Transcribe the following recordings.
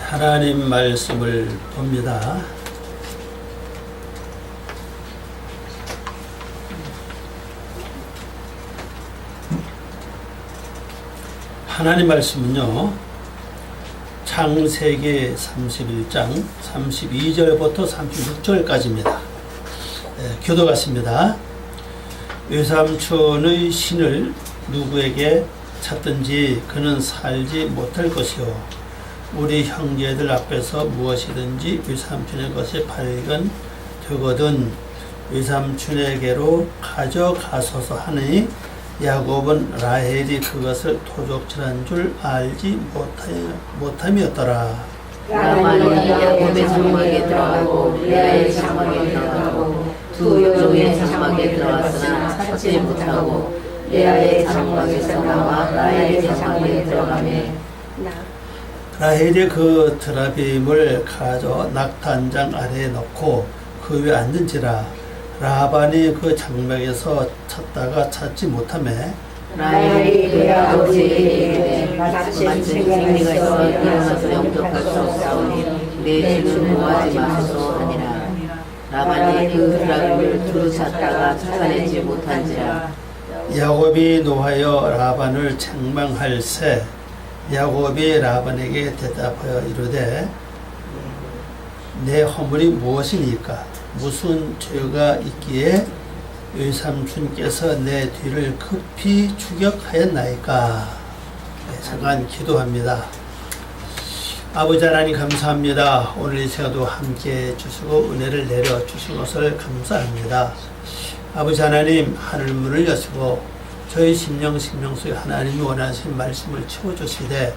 하나님 말씀을 봅니다. 하나님 말씀은요, 창세기 31장 32절부터 36절까지입니다. 교도 같습니다. 외삼촌의 신을 누구에게 찾든지 그는 살지 못할 것이요, 우리 형제들 앞에서 무엇이든지 외삼촌의 것이 발견되거든 외삼촌에게로 가져가소서 하니, 야곱은 라헬이 그것을 도적질한 줄 알지 못함이었더라. 라반이 야곱의 장막에 들어가고 레아의 장막에 들어가고 두 여종의 장막에 들어갔으나 찾지 못하고, 레아의 장막에서 나와 라헬의 장막에 들어가매 라헬이 그 드라빔을 가져 낙탄장 아래에 넣고 그 위에 앉은지라. 라반이 그 장막에서 찾다가 찾지 못하매 라헬이 그의 아버지에게 마침 생리가 있어 일어나서 영접할 수 없사오니 내 주는 노하지 마소서 하니라. 라반이 그 드라빔을 두루 찾다가 찾아내지 못한지라. 야곱이 노하여 라반을 책망할새 야곱이 라반에게 대답하여 이르되, 내 허물이 무엇이니까? 무슨 죄가 있기에 외삼촌께서 내 뒤를 급히 추격하였나이까? 잠깐 기도합니다. 아버지 하나님 감사합니다. 오늘 이 시간도 함께 해주시고 은혜를 내려주신 것을 감사합니다. 아버지 하나님, 하늘문을 여시고 저희 심령 속에 하나님이 원하시는 말씀을 채워주시되,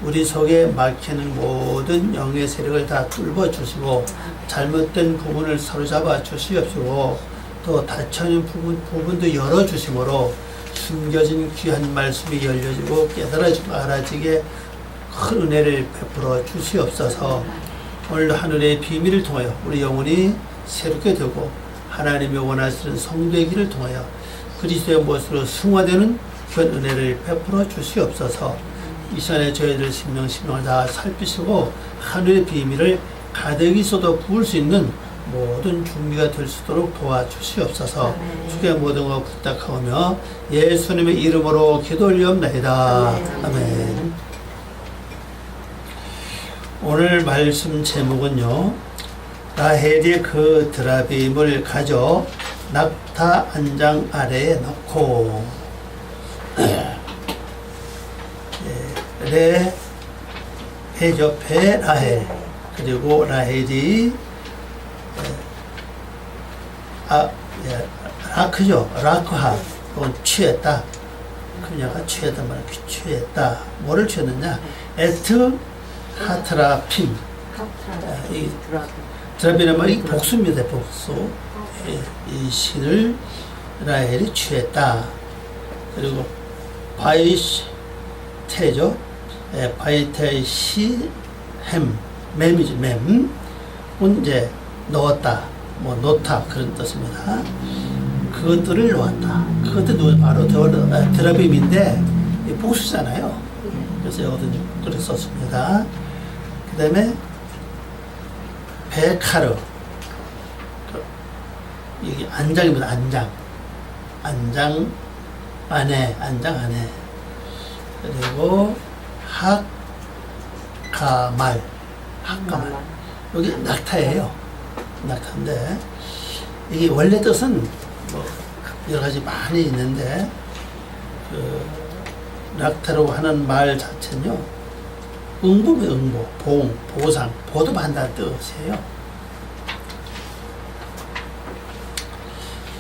우리 속에 막히는 모든 영의 세력을 다 뚫어주시고 잘못된 부분을 사로잡아 주시옵시고, 또 닫혀있는 부분도 열어주심으로 숨겨진 귀한 말씀이 열려지고 깨달아지고 알아지게 큰 은혜를 베풀어 주시옵소서. 오늘도 하늘의 비밀을 통하여 우리 영혼이 새롭게 되고 하나님이 원하시는 성도의 길을 통하여 그리스도의 모습으로 승화되는 그런 은혜를 베풀어 주시옵소서. 이 시간에 저희들 심령을 다 살피시고 하늘의 비밀을 가득히 쏟아 부을 수 있는 모든 준비가 될 수 있도록 도와주시옵소서. 주의 모든 것 부탁하오며 예수님의 이름으로 기도 올리옵나이다. 아멘. 오늘 말씀 제목은요, 라헬이 그 드라빔을 가져 낙타 안장 아래에 넣고, 배죠. 배 라헬. 그리고 라헬이 라크죠. 라크하. 그건 취했다. 그녀가 취했다 말이야. 취했다. 뭐를 취했느냐? 에트 하트라핌. 이 드라빔이란 말이 복수입니다. 복수. 이 신을 라헬이 취했다. 그리고 바이테죠. 바이테시 맴이죠. 맴. 이제 넣었다. 뭐 놓다 그런 뜻입니다. 그것들을 놓았다. 그것도 바로 드라빔인데 복수잖아요. 그래서 여기도 그렇게 썼습니다. 그 다음에 베카르, 여기 안장입니다. 안장 안에. 그리고 학가말. 여기 낙타예요. 낙타인데 이게 원래 뜻은 뭐 여러 가지 많이 있는데, 그 낙타라고 하는 말 자체는요, 응보입니다. 보상, 보답한다는 뜻이에요.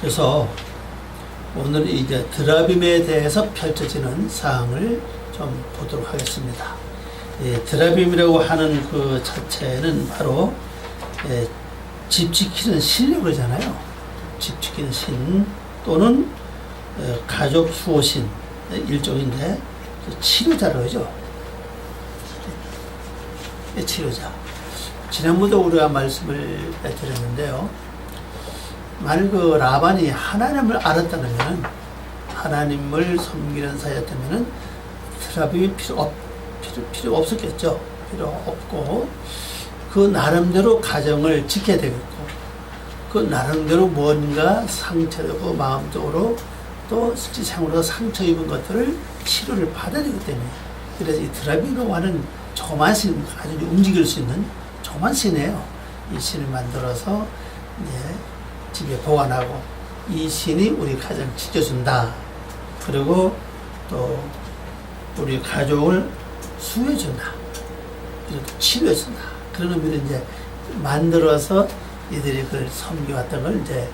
그래서 오늘 이제 드라빔에 대해서 펼쳐지는 사항을 좀 보도록 하겠습니다. 드라빔이라고 하는 그 자체는 바로 집 지키는 신이라고 그러잖아요. 집 지키는 신 또는 가족 수호신 일종인데, 치료자라고 그러죠. 치료자. 지난번도 우리가 말씀을 드렸는데요, 만약 그 라반이 하나님을 알았다면, 하나님을 섬기는 사이였다면 드라빔이 필요 없었겠죠. 필요 없고 그 나름대로 가정을 지켜야 되겠고 그 나름대로 뭔가 상처되고 마음적으로 또 실질생활로 상처 입은 것들을 치료를 받아야 되기 때문에 그래서 이 드라비노 하는 조그만 신, 아주 움직일 수 있는 조그만 신이에요. 이 신을 만들어서 이제 집에 보관하고 이 신이 우리 가정 지켜준다. 그리고 또 우리 가족을 수호해준다. 그리고 치료해준다. 그런 의미로 이제 만들어서 이들이 그걸 섬겨왔던 걸 이제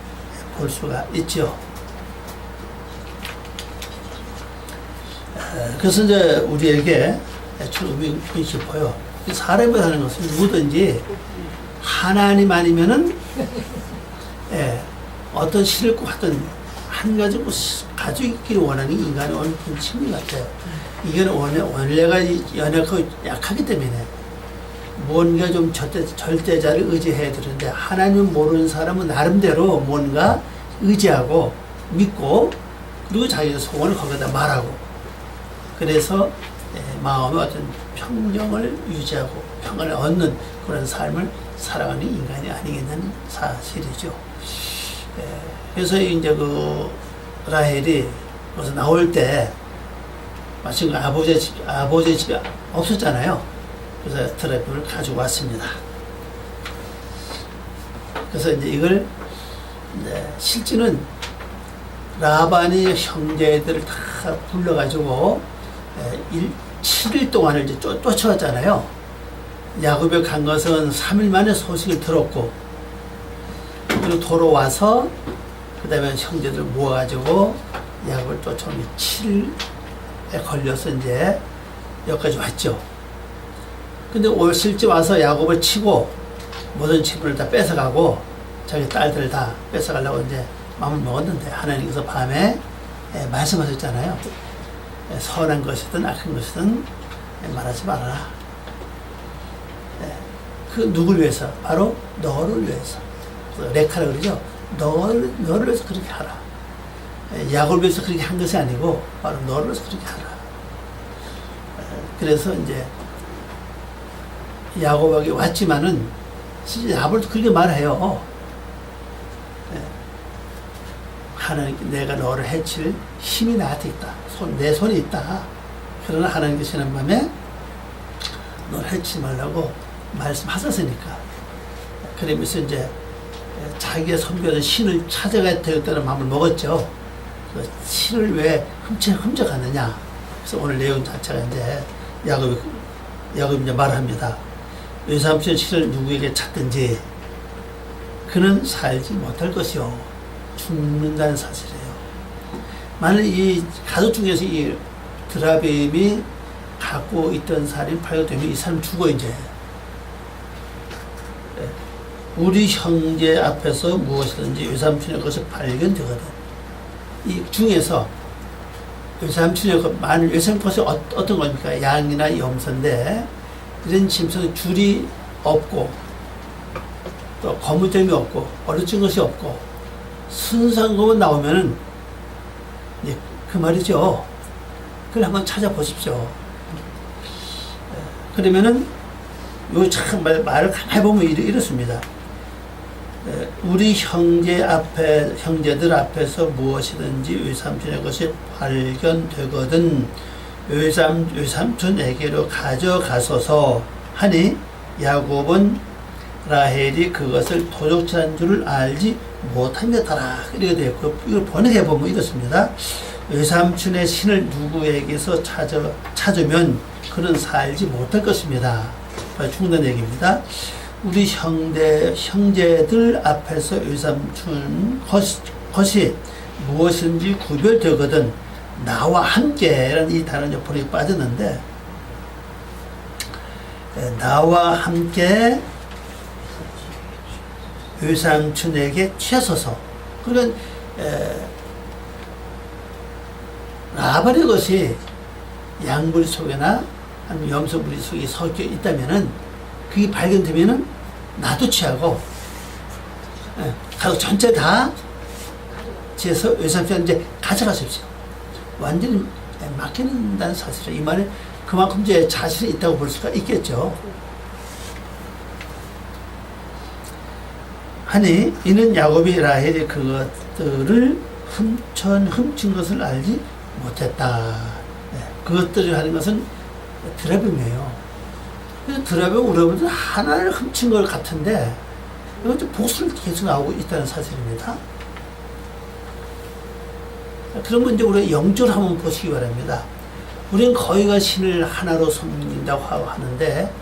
볼 수가 있죠. 그래서 이제 우리에게 의미 깊어요. 사람이 하는 것은 누구든지 하나님 아니면은 어떤 신을 꼭 어떤 한 가지 가지고 있기를 원하는 게 인간의 원본 심리 같아요. 이거는 원래가 연약하고 약하기 때문에 뭔가 좀 절대자를 의지해야 되는데 하나님 모르는 사람은 나름대로 뭔가 의지하고 믿고 그리고 자기의 소원을 거기다 말하고 그래서 마음의 어떤 평정을 유지하고 평안을 얻는 그런 삶을 살아가는 인간이 아니겠냐는 사실이죠. 그래서 이제 그 라헬이 거기서 나올 때 마침 아버지 집이 없었잖아요. 그래서 드라비노를 가지고 왔습니다. 그래서 이제 이걸 이제 실제는 라반이 형제들을 다 불러가지고 7일 동안을 이제 쫓아왔잖아요. 야곱에 간 것은 3일 만에 소식을 들었고, 그리고 돌아와서, 그 다음에 형제들 모아가지고 야곱을 쫓아오면 7일에 걸려서 이제 여기까지 왔죠. 근데 실제 와서 야곱을 치고 모든 친구를 다 뺏어가고 자기 딸들을 다 뺏어가려고 이제 마음을 먹었는데 하나님께서 밤에 말씀하셨잖아요. 선한 것이든 악한 것이든 말하지 말아라. 그 누굴 위해서? 바로 너를 위해서. 레카라 그러죠. 너를 위해서 그렇게 하라. 야곱을 위해서 그렇게 한 것이 아니고 바로 너를 위해서 그렇게 하라. 그래서 이제 야곱에게 왔지만은 진짜 야곱도 그렇게 말해요. 하나님께 내가 너를 해칠 힘이 나한테 있다. 내 손에 있다. 그러나 하나님께서 지난밤에 너를 해치지 말라고 말씀하셨으니까. 그러면서 이제 자기가 섬겨던 신을 찾아가야 되겠다는 마음을 먹었죠. 그 신을 왜 훔쳐가느냐. 그래서 오늘 내용 자체가 이제 야곱이 이제 말합니다. 외삼촌 신을 누구에게 찾든지 그는 살지 못할 것이요. 죽는다는 사실이에요. 만일 이 가족 중에서 이 드라빔이 갖고 있던 사람이 발견되면 이 사람 죽어 이제. 우리 형제 앞에서 무엇이든지 외삼촌의 것이 발견되거든. 이 중에서 외삼촌의 것, 만일 외삼촌 것이 어떤 겁니까? 양이나 염소인데 이런 짐승은 줄이 없고 또 거무점이 없고 어루진 것이 없고 순수한 것만 나오면은 그 말이죠. 그걸 한번 찾아보십시오. 그러면은 요 참 말을 가만히 해보면 이렇습니다. 우리 형제들 앞에서 무엇이든지 외삼촌의 것이 발견되거든 외삼촌에게로 가져가소서 하니 야곱은 라헬이 그것을 도적질한 줄을 알지 못하였더라. 이렇게 되어 있고 이걸 번역해 보면 이렇습니다. 외삼촌의 신을 누구에게서 찾으면 그는 살지 못할 것입니다. 중단 얘기입니다. 우리 형제들 앞에서 외삼촌 것이 무엇인지 구별되거든 나와 함께라는 이 단어는 번역이 빠졌는데 나와 함께 외삼촌에게 취하소서. 그러니까 라반의 것이 양불 속에나 아니면 염소불 속에 섞여 있다면은 그게 발견되면은 나도 취하고 가족 전체 다 지어서 외삼촌 이제 가져가십시오. 완전히 맡기는다는 사실이에요. 이 말에 그만큼 이제 자신이 있다고 볼 수가 있겠죠. 하니 이는 야곱이 라헬의 그것들을 훔친 것을 알지 못했다. 네, 그것들을 하는 것은 드라빔이에요. 그래서 드라빔 우리보다 하나를 훔친 것 같은데 이것도 복수를 계속 나오고 있다는 사실입니다. 그러면 이제 우리 영적으로 한번 보시기 바랍니다. 우리는 거의가 신을 하나로 섬긴다고 하는데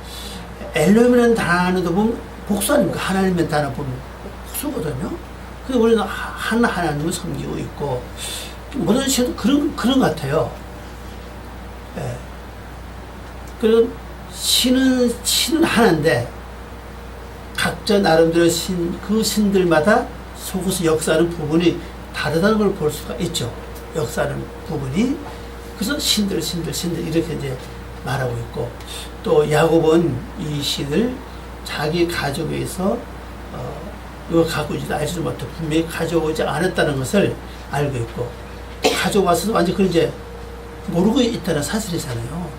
엘로힘이라는 단어도 보면 복수 아닙니까? 하나님의 단어 보면 복수거든요. 그래서 우리는 하나님을 섬기고 있고 모든 신도 그런 것 같아요. 예. 그리고 신은 하나인데 각자 나름대로 그 신들마다 속에서 역사하는 부분이 다르다는 걸 볼 수가 있죠. 역사하는 부분이. 그래서 신들 이렇게 이제 말하고 있고, 또 야곱은 이 신을 자기 가족에서 이거 갖고 있지도 알지도 못해 분명히 가져오지 않았다는 것을 알고 있고, 가져와서도 완전 그걸 이제 모르고 있다는 사실이잖아요.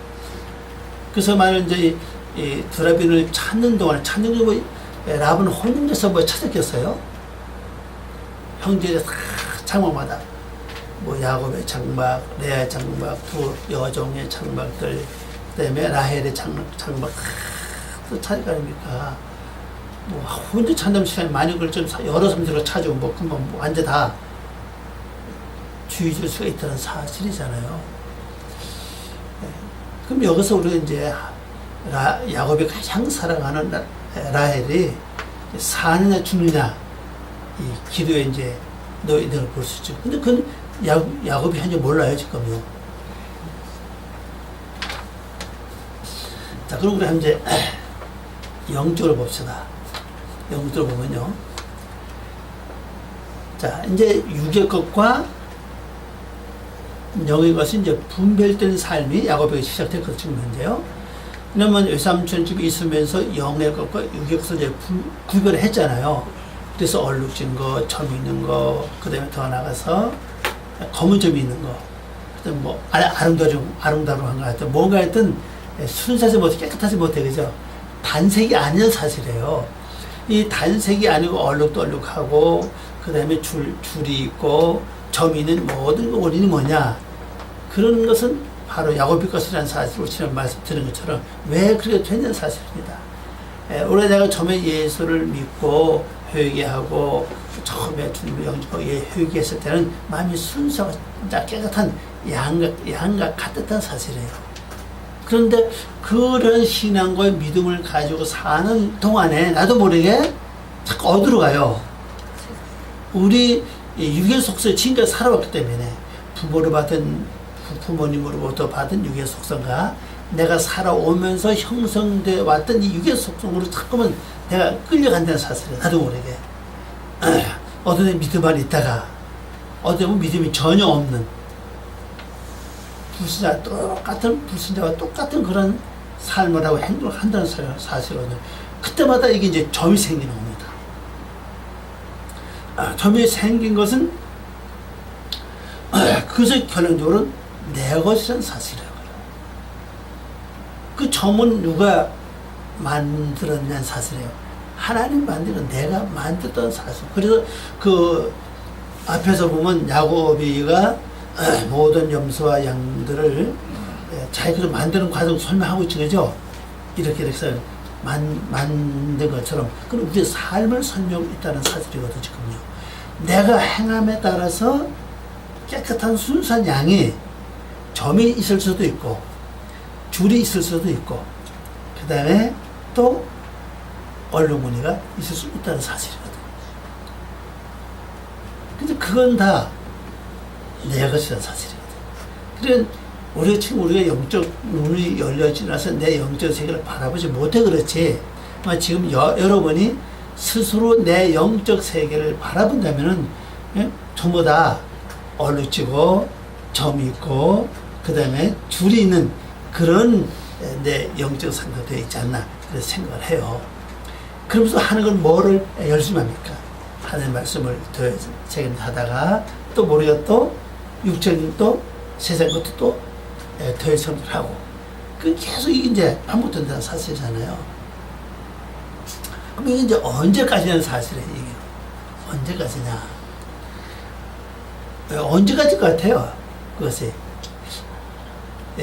그래서 만약 이제 이 드라빈을 찾는 동안에 라반은 혼자서 뭐 찾았겠어요? 형제들 다 장막마다 뭐 야곱의 장막, 레아의 장막, 두 여종의 장막들, 그다음에 라헬의 장막 또 찾을 거 아닙니까? 뭐 혼자 찾는 시간이 많이 걸쳐 여러 사람들을 찾아오고 뭐 금방 뭐 완전 다 주의줄 수가 있다는 사실이잖아요. 네. 그럼 여기서 우리가 이제 야곱이 가장 사랑하는 라헬이 사느냐 죽느냐 이 기도에 이제 너희들을 볼 수 있죠. 근데 그건 야곱이 현재 몰라요, 지금요. 자, 그럼 우리 이제 영적으로 봅시다. 영적으로 보면요. 자, 이제 육의 것과 영의 것이 이제 분별된 삶이 야곱에게 시작됐거든요, 지금 현재요. 그러면 외삼촌 집에 있으면서 영의 것과 육의 것을 이제 구별을 했잖아요. 그래서 얼룩진 거, 점 있는 거, 그 다음에 더 나가서 검은 점이 있는 거, 그 다음에 뭐 아름다운 거 같은 뭔가 하여튼 순수하지 못해, 깨끗하지 못해, 그죠? 단색이 아닌 사실이에요. 이 단색이 아니고 얼룩도 얼룩하고, 그 다음에 줄이 있고, 점이 있는 모든 원인이 뭐냐? 그런 것은 바로 야곱의 것이라는 사실을 지난 말씀 드린 것처럼 왜 그렇게 됐냐는 사실입니다. 원래 내가 처음에 예수를 믿고 회개하고 처음에 주님을 영접하고 회개했을 때는 마음이 순수하고 깨끗한 양과 같았다는 사실이에요. 그런데 그런 신앙과 믿음을 가지고 사는 동안에 나도 모르게 자꾸 어디로 가요. 우리 육의 속성에 지금까지 살아왔기 때문에 부모님으로부터 받은 육의 속성과 내가 살아오면서 형성되어 왔던 이 육의 속성으로 자꾸만 내가 끌려간다는 사실이에요. 나도 모르게. 어떤 데 믿음만 있다가 어떤 데 믿음이 전혀 없는 불신자와 똑같은 그런 삶을 하고 행동을 한다는 사실이거든요. 그때마다 이게 이제 점이 생기는 겁니다. 점이 생긴 것은 그것의 결론적으로 내 것이라는 사실이에요. 그 점은 누가 만들었냐는 사실이에요. 하나님 만드는 내가 만들었던 사실. 그래서 그 앞에서 보면 야곱이가 모든 염소와 양들을 자기가 만드는 과정을 설명하고 있죠. 그죠? 이렇게 해서 만든 것처럼. 그럼 우리의 삶을 설명하고 있다는 사실이거든요, 지금요. 내가 행함에 따라서 깨끗한 순수한 양이 점이 있을 수도 있고, 줄이 있을 수도 있고, 그 다음에 또 얼룩무늬가 있을 수 있다는 사실이거든. 근데 그건 다 내 것이라는 사실이거든. 그래, 우리가 영적 눈이 열려지나서 내 영적 세계를 바라보지 못해 그렇지. 지금 여러분이 스스로 내 영적 세계를 바라본다면은, 전부 다 얼룩지고, 점이 있고, 그 다음에 줄이 있는 그런 내 영적 상태가 되어 있지 않나, 그래서 생각을 해요. 그러면서 하는 건 뭐를 열심히 합니까? 하나님의 말씀을 더 책임하다가 또 모르겠다 또 육적인 또 세상 것도 또 더 성장하고 그 계속 이게 이제 반복된다는 사실이잖아요. 그럼 이게 이제 언제까지는 사실이에요, 이게. 언제까지냐. 언제까지 것 같아요, 그것이.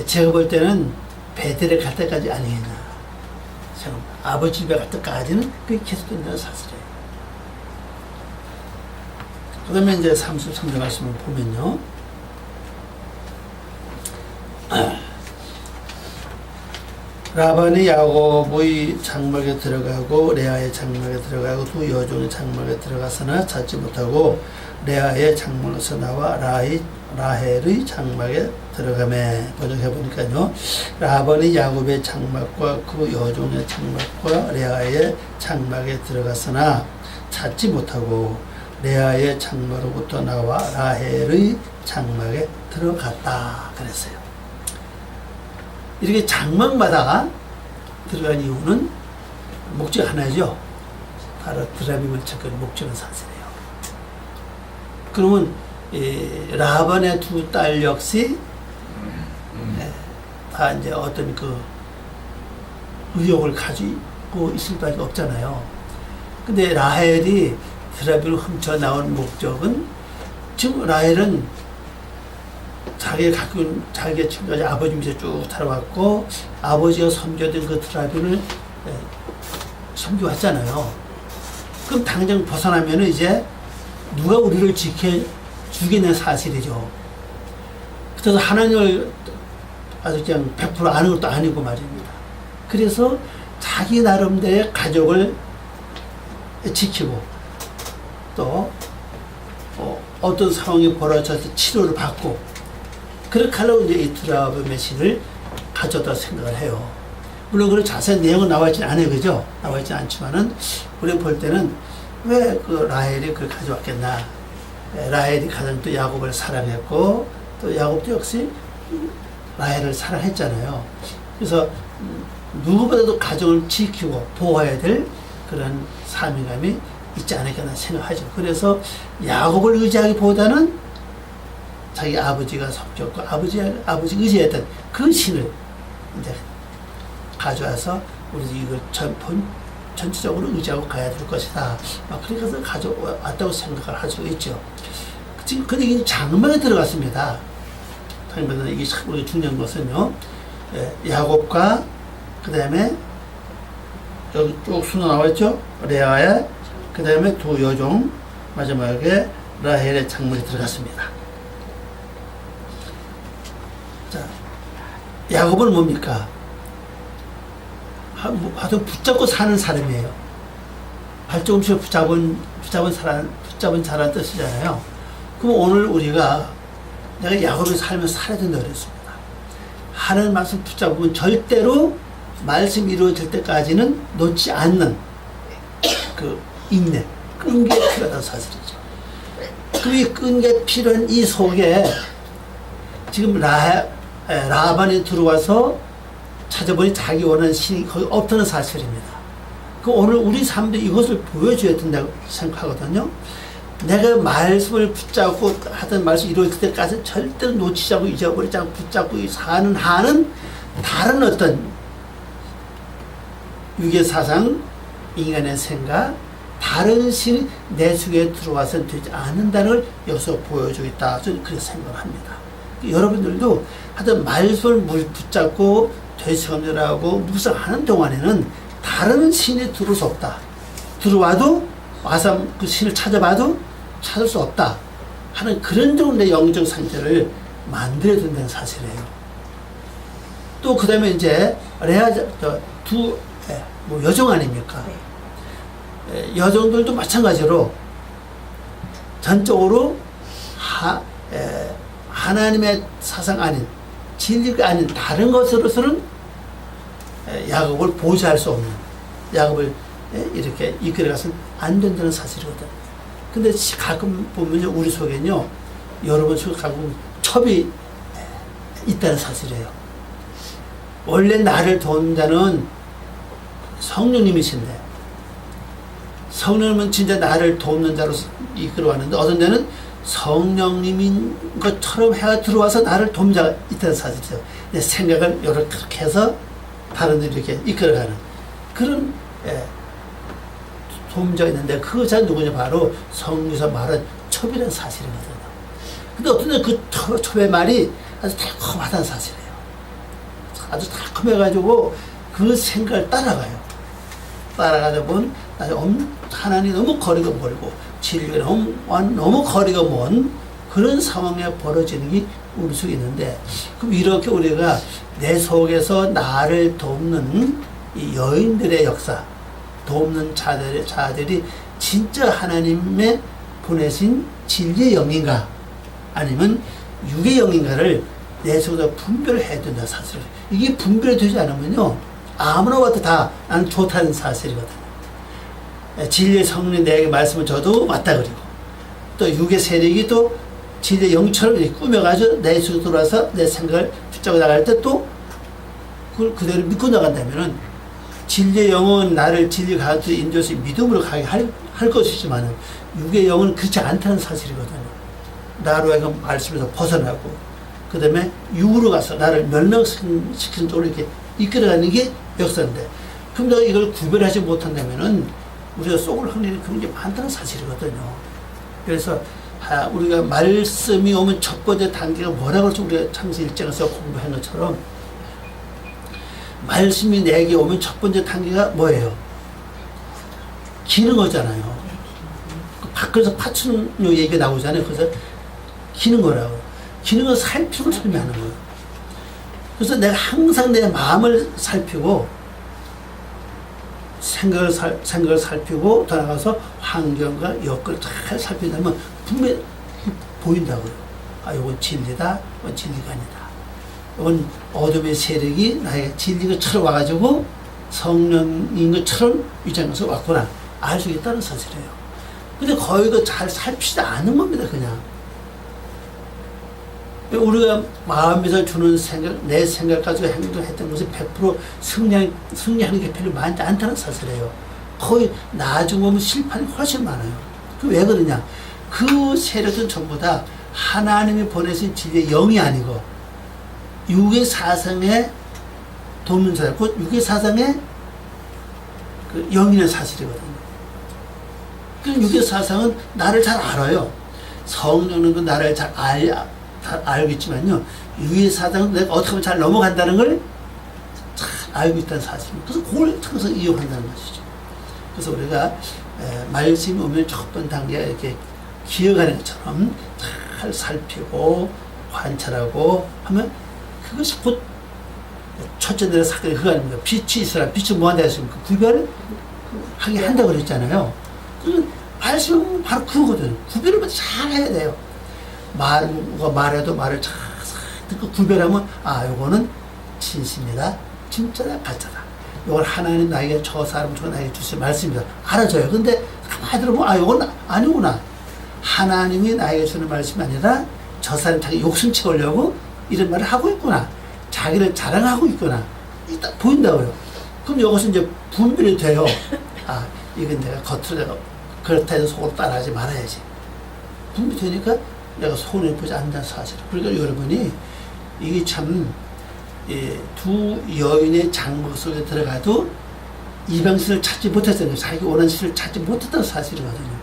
제가 볼 때는 베델에 갈 때까지 아니겠냐. 지금 아버지 집에 갈 때까지는 그게 계속된다는 사실이에요. 그 다음에 이제 33절 말씀을 보면요. 라반이 야곱의 장막에 들어가고 레아의 장막에 들어가고 두 여종의 장막에 들어가서나 찾지 못하고 레아의 장막에서 나와 라헬의 장막에 들어가매. 번역해 보니까요. 라반이 야곱의 장막과 그 여종의 장막과 레아의 장막에 들어갔으나 찾지 못하고 레아의 장막으로부터 나와 라헬의 장막에 들어갔다 그랬어요. 이렇게 장막마다 들어간 이유는 목적 하나죠. 바로 드라빔을 찾는 목적은 사실이에요. 그러면 라반의 두 딸 역시 다 이제 어떤 그 의욕을 가지고 있을 수밖에 없잖아요. 근데 라헬이 드라빔을 훔쳐 나온 목적은 지금 라헬은 자기가 갖고 있는 자기의 친구까지 아버지 밑에 쭉 살아왔고 아버지가 섬겨둔 그 드라빔을 섬겨왔잖아요. 그럼 당장 벗어나면 이제 누가 우리를 지켜주겠냐는 사실이죠. 그래서 하나님을 아주 그냥 100% 아는 것도 아니고 말입니다. 그래서 자기 나름대로의 가족을 지키고 또 어떤 상황이 벌어져서 치료를 받고 그렇게 하려고 이제 이 드라빔의 신을 가져다 생각을 해요. 물론 그런 자세한 내용은 나와 있지 않아요. 그죠? 나와 있지 않지만은, 우리가 볼 때는 왜 그 라헬이 그걸 가져왔겠나. 라헬이 가장 또 야곱을 사랑했고, 또 야곱도 역시 라헬을 사랑했잖아요. 그래서 누구보다도 가정을 지키고 보호해야 될 그런 사명감이 있지 않을까 생각하죠. 그래서 야곱을 의지하기보다는 자기 아버지가 섬겼고 아버지 의지했던 그 신을 이제 가져와서 우리 이걸 전체적으로 의지하고 가야 될 것이다. 그렇게 해서 가져왔다고 생각을 할 수가 있죠. 지금 근데 이게 장막에 들어갔습니다. 당연히 이게 참 우리 중요한 것은요. 야곱과 그 다음에 여기 쭉 순서 나와 있죠. 레아의 그 다음에 두 여종 마지막에 라헬의 장막에 들어갔습니다. 자, 야곱은 뭡니까? 아주 붙잡고 사는 사람이에요. 발조금씩 붙잡은 자라는 뜻이잖아요. 그럼 오늘 우리가 내가 야곱의 삶을 살아야 된다고 그랬습니다. 하나님 말씀 붙잡으면 절대로 말씀 이루어질 때까지는 놓지 않는 그 인내, 끈기 필요하다는 사실이죠. 그 끈기 필요한 이 속에 지금 라반이 들어와서 찾아보니 자기 원하는 신이 거의 없다는 사실입니다. 그 오늘 우리 삶도 이것을 보여줘야 된다고 생각하거든요. 내가 말씀을 붙잡고 하던 말씀 이루어질 때까지 절대로 놓치지 않고 잊어버리지 않고 붙잡고 사는 한은 다른 어떤 유괴 사상, 인간의 생각, 다른 신이 내 속에 들어와서는 되지 않는다는 걸 여기서 보여주고 있다. 저는 그렇게 생각을 합니다. 여러분들도 하여튼 말씀을 붙잡고 되새김질하고 묵상하는 동안에는 다른 신이 들어올 수 없다. 들어와도 와서 그 신을 찾아봐도 찾을 수 없다 하는 그런 정도의 영적 상태를 만들어야 된다는 사실이에요. 또 그 다음에 이제 레아 두 여종 아닙니까? 여종들도 마찬가지로 전적으로 하나님의 사상 아닌 진리가 아닌 다른 것으로서는 야곱을 보좌할 수 없는, 야곱을 이렇게 이끌어가서는 안 된다는 사실이거든. 근데 가끔 보면요, 우리 속에는요, 여러분 속에 가끔 첩이 있다는 사실이에요. 원래 나를 도우는 자는 성령님이신데, 성령님은 진짜 나를 돕는 자로서 이끌어가는데, 어떤 데는 성령님인 것처럼 해가 들어와서 나를 돕자가 있다는 사실이죠. 내 생각을 이렇게 해서 다른 데 이렇게 이끌어가는 그런 돕자가 있는데 그것이 누구냐 바로 성경에서 말한 첩이라는 사실이거든요. 근데 어떤 그 첩의 말이 아주 달콤하다는 사실이에요. 아주 달콤해가지고 그 생각을 따라가요. 따라가다 보면 하나님 너무 거리가 멀고 진리가 너무 거리가 먼 그런 상황에 벌어지는 게 우리 속에 있는데, 그럼 이렇게 우리가 내 속에서 나를 돕는 이 여인들의 역사, 돕는 자들이 진짜 하나님의 보내신 진리의 영인가 아니면 육의 영인가를 내 속에서 분별을 해야 된다 사실. 이게 분별이 되지 않으면요 아무나 와도 다 나는 좋다는 사실이거든요. 진리의 성령이 내게 말씀을 줘도 맞다 그리고 또 육의 세력이 또 진리의 영처럼 꾸며가지고 내 속에 들어와서 내 생각을 붙잡고 나갈 때 또 그걸 그대로 믿고 나간다면은 진리의 영은 나를 진리 가운데 인도해서 믿음으로 가게 할 것이지만은 육의 영은 그렇지 않다는 사실이거든요. 나로 하여금 말씀에서 벗어나고 그 다음에 육으로 가서 나를 멸망시키는 쪽으로 이렇게 이끌어가는 게 역사인데, 그럼 내가 이걸 구별하지 못한다면은 우리가 속을 흔드는 그런 게 많다는 사실이거든요. 그래서 우리가 말씀이 오면 첫 번째 단계가 뭐라고 할지 우리가 창세기 1장에서 공부한 것처럼 말씀이 내게 오면 첫 번째 단계가 뭐예요? 기는 거잖아요. 밖에서 파충류 얘기가 나오잖아요. 그래서 기는 거라고. 기는 건 살피고 설명하는 거예요. 그래서 내가 항상 내 마음을 살피고 생각을 살피고 돌아가서 환경과 여건을 잘 살핀다면 분명히 보인다고요. 아, 이건 진리다, 이건 진리가 아니다. 이건 어둠의 세력이 나의 진리가 쳐와가지고 성령인 것처럼 위장해서 왔구나. 알 수 있다는 사실이에요. 근데 거의 잘 살피지 않은 겁니다, 그냥. 우리가 마음에서 주는 생각, 내 생각 가지고 행동했던 것이 100% 승리하는 게 별로 많지 않다는 사실이에요. 거의 나중 보면 실패는 훨씬 많아요. 그 왜 그러냐? 그 세력은 전부 다 하나님이 보내신 진리의 영이 아니고 육의 사상에 돕는 사람, 곧 육의 사상에 그 영이라는 사실이거든요. 그 육의 사상은 나를 잘 알아요. 성령은 그 나를 잘 알겠지만요, 육의 사상은 내가 어떻게 하면 잘 넘어간다는 걸 잘 알고 있다는 사실입니다. 그래서 그걸 통해서 이용한다는 것이죠. 그래서 우리가 말씀이 오면 첫 번째 단계가 이렇게 기억하는 것처럼 잘 살피고 관찰하고 하면 그것이 곧 첫째 내가 사건의 그거 아닙니까? 빛이 있어라. 빛은 뭐한다 했습니까? 구별을 하게 한다고 그랬잖아요. 그 말씀은 바로 그거거든요. 구별을 잘 해야 돼요. 누가 말해도 말을 잘 듣고 구별하면 아, 요거는 진심이다, 진짜다, 가짜다. 요걸 하나님 나에게 저 사람 저 나에게 주신 말씀이다. 알아줘요. 근데 가만히 들어보면 아, 요건 아니구나. 하나님이 나에게 주는 말씀이 아니라 저 사람이 자기 욕심 채우려고 이런 말을 하고 있구나. 자기를 자랑하고 있구나. 이게 딱 보인다고요. 그럼 이것은 이제 분별이 돼요. 아, 이건 내가 겉으로 내가 그렇다 해서 속으로 따라하지 말아야지. 분별이 되니까 내가 손해보지 않는다는 사실. 그러니까 여러분이 이게 참, 두 여인의 장막 속에 들어가도 이방신을 찾지 못했다는 거예요. 자기 원하는 신을 찾지 못했다는 사실이거든요.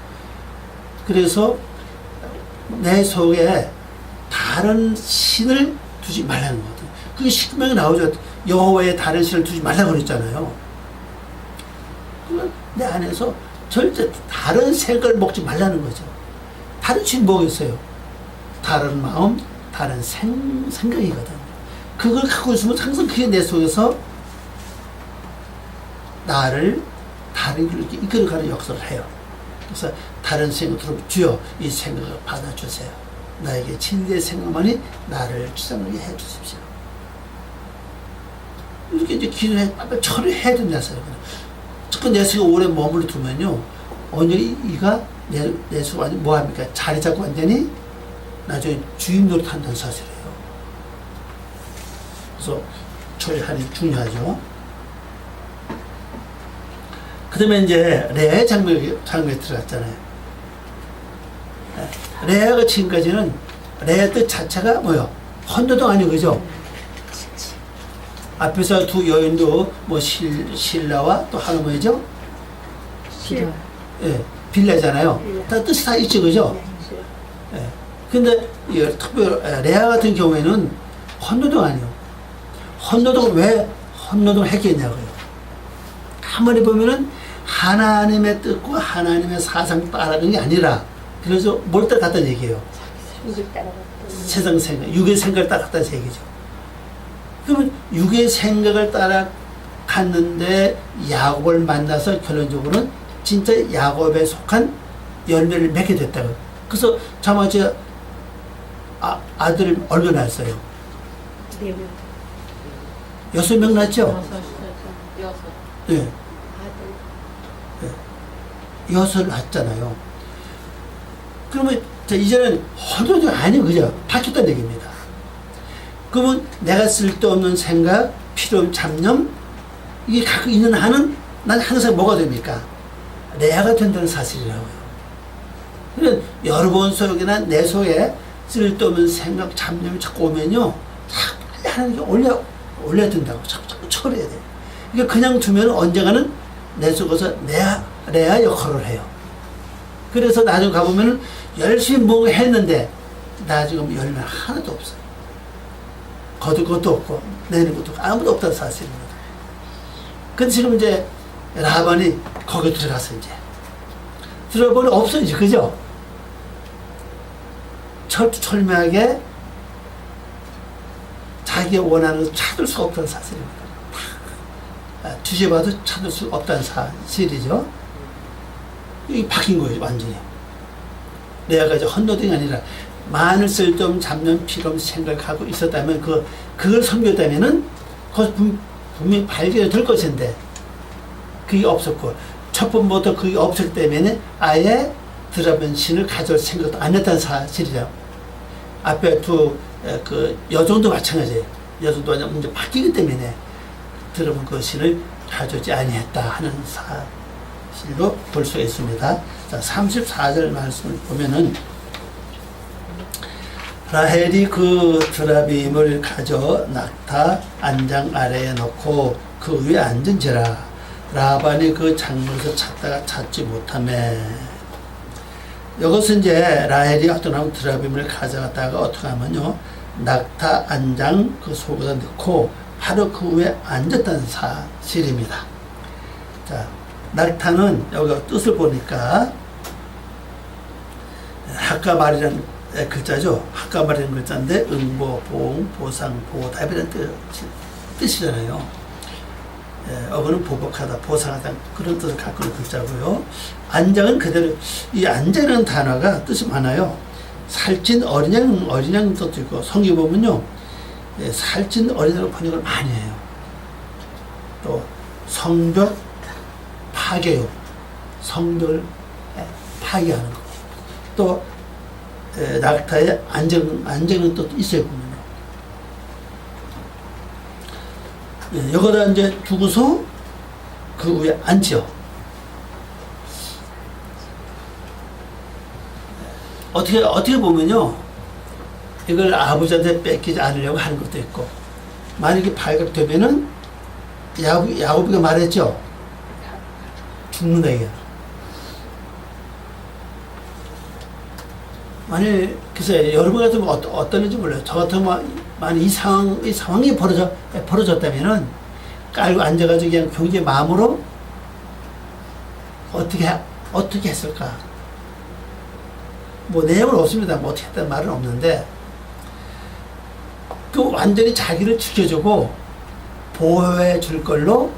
그래서 내 속에 다른 신을 두지 말라는 거거든요. 그게 십계명에 나오죠. 여호와의 다른 신을 두지 말라고 그랬잖아요. 그러면 내 안에서 절대 다른 생각을 먹지 말라는 거죠. 다른 신 뭐겠어요? 다른 마음, 다른 생각이거든요. 그걸 갖고 있으면 항상 그게 내 속에서 나를 다른 길로 이끌어가는 역사를 해요. 그래서 다른 생각으로 주여 이 생각을 받아주세요. 나에게 진리의 생각만이 나를 주장하게 해주십시오. 이렇게 이제 기도해, 처리해야 된다. 내 속에 오래 머물러 두면요, 언제 이가 내 속에 완전 뭐합니까? 자리 잡고 완전히 나중에 주인 노릇 한다는 사실이에요. 그래서 처리하는 게 중요하죠. 그 다음에 이제 레아의 장면에 들어갔잖아요. 레아가 지금까지는 레아 뜻 자체가 뭐요? 헌도동 아니고 그죠? 앞에서 두 여인도 뭐 신라와 또 하나 뭐죠? 빌라. 예, 빌라잖아요. 다 뜻이 다 있죠, 그죠? 예. 근데 특별 레아 같은 경우에는 헌도동 아니에요. 헌도동 왜 헌도동을 했겠냐고요. 가만히 보면은 하나님의 뜻과 하나님의 사상 따라가는 게 아니라 그래서 뭘 따라갔다는 얘기예요. 세상 생각, 육의 생각을 따라갔다는 얘기죠. 그러면 육의 생각을 따라갔는데 야곱을 만나서 결론적으로는 진짜 야곱에 속한 열매를 맺게 됐다고. 그래서 자마자 아들을 얼마 낳았어요? 6명 낳았죠? 네. 6을 낳았잖아요. 그러면 이제는 허도도 아니에요. 그죠? 바뀌었다는 얘기입니다. 그러면 내가 쓸데없는 생각, 필요 잡념, 이게 갖고 있는 한은 난 항상 뭐가 됩니까? 레아가 된다는 사실이라고요. 그러니까 여러분 속이나 내 속에 쓸데없는 생각, 잡념이 자꾸 오면요. 자꾸 하나님께 올려야 된다고. 자꾸 처리해야 돼요. 그러니까 그냥 두면 언젠가는 내 속에서 레아 역할을 해요. 그래서 나중에 가보면 열심히 뭔가 했는데 나중에 열매 하나도 없어요. 거둘 것도 없고 내는 것도 없고 아무도 없다는 사실입니다. 근데 지금 이제 라반이 거기 들어가서 이제 들어보니 없어 이제 그죠? 철두철미하게 자기가 원하는 걸 찾을 수가 없다는 사실입니다. 뒤져봐도 찾을 수 없다는 사실이죠. 이게 바뀐 거예요 완전히. 내가 이제 헌도등이 아니라 많은 쓸데없는 잡념 필요없는 생각하고 있었다면 그걸 섬겼다면은 그것 분명히 발견이 될 것인데 그게 없었고 첫 번부터 그게 없을 때문에 아예 드라변 신을 가져올 생각도 안 했다는 사실이죠. 앞에 그 여종도 마찬가지예요. 여종도 이제 바뀌기 때문에 드라변 그 신을 가져오지 아니했다 하는 사실로 볼 수가 있습니다. 자, 34절 말씀을 보면은 라헬이 그 드라빔을 가져 낙타 안장 아래에 넣고 그 위에 앉은지라 라반이 그 작물에서 찾다가 찾지 못하매. 이것은 이제 라헬이 어떤 하면 드라빔을 가져갔다가 어떻게 하면요 낙타 안장 그 속에다 넣고 바로 그 위에 앉았다는 사실입니다. 자, 낙타는 여기 뜻을 보니까 학가말이라는 글자죠. 학가말이라는 글자인데 응보, 보응, 보상, 보답이라는 뜻이잖아요. 어거는 보복하다, 보상하다 그런 뜻을 갖고 있는 글자고요. 안장은 그대로 이 안장이라는 단어가 뜻이 많아요. 살찐 어린양 뜻도 있고 성경 보면요 살찐 어린양으로 번역을 많이 해요. 또 성벽 파괴요. 성벽을 파괴하는 거. 또 낙타에 안정은 또 있어요 보면요. 여기다 이제 두고서 그 위에 앉죠. 어떻게 보면요 이걸 아버지한테 뺏기지 않으려고 하는 것도 있고 만약에 발각되면은 야곱이가 말했죠. 죽는다 이게. 만약 글쎄 여러분 같으면 어떤지 몰라요. 저 같으면 만약 이 상황이 벌어졌다면은 깔고 앉아가지고 그냥 경제 마음으로 어떻게 했을까? 뭐 내용은 없습니다. 뭐 어떻게 했다는 말은 없는데 그 완전히 자기를 지켜주고 보호해 줄 걸로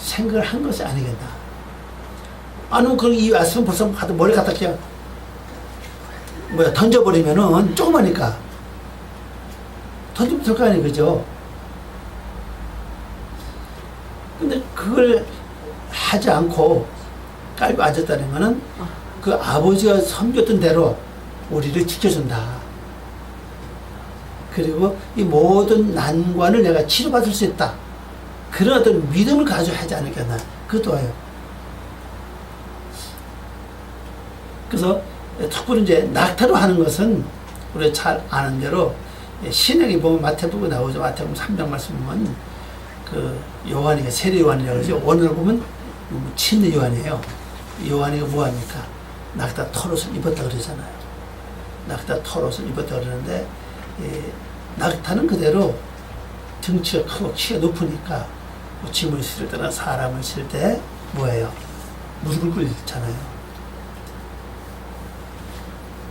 생각을 한 것이 아니겠나. 아니면 이 왔으면 벌써 머리 갖다 그냥 던져버리면은 조그마니까 던지면 될 거 아니에요, 그죠? 근데 그걸 하지 않고 깔고 앉았다는 거는 그 아버지가 섬겼던 대로 우리를 지켜준다. 그리고 이 모든 난관을 내가 치료받을 수 있다. 그런 어떤 믿음을 가져야 하지 않을까, 그것도 와요. 그래서 특별히 이제 낙타로 하는 것은 우리가 잘 아는 대로 신약에 보면 마태복음에 나오죠. 마태복음 3장 말씀 보면 그 요한이가 세례 요한이라고 그러죠. 오늘 보면 친느 요한이에요. 요한이가 뭐합니까? 낙타 털옷을 입었다 그러잖아요. 낙타 털옷을 입었다 그러는데 낙타는 그대로 등치가 크고 키가 높으니까 짐을 실을 때나 사람을 실 때 뭐예요? 무릎을 꿇잖아요.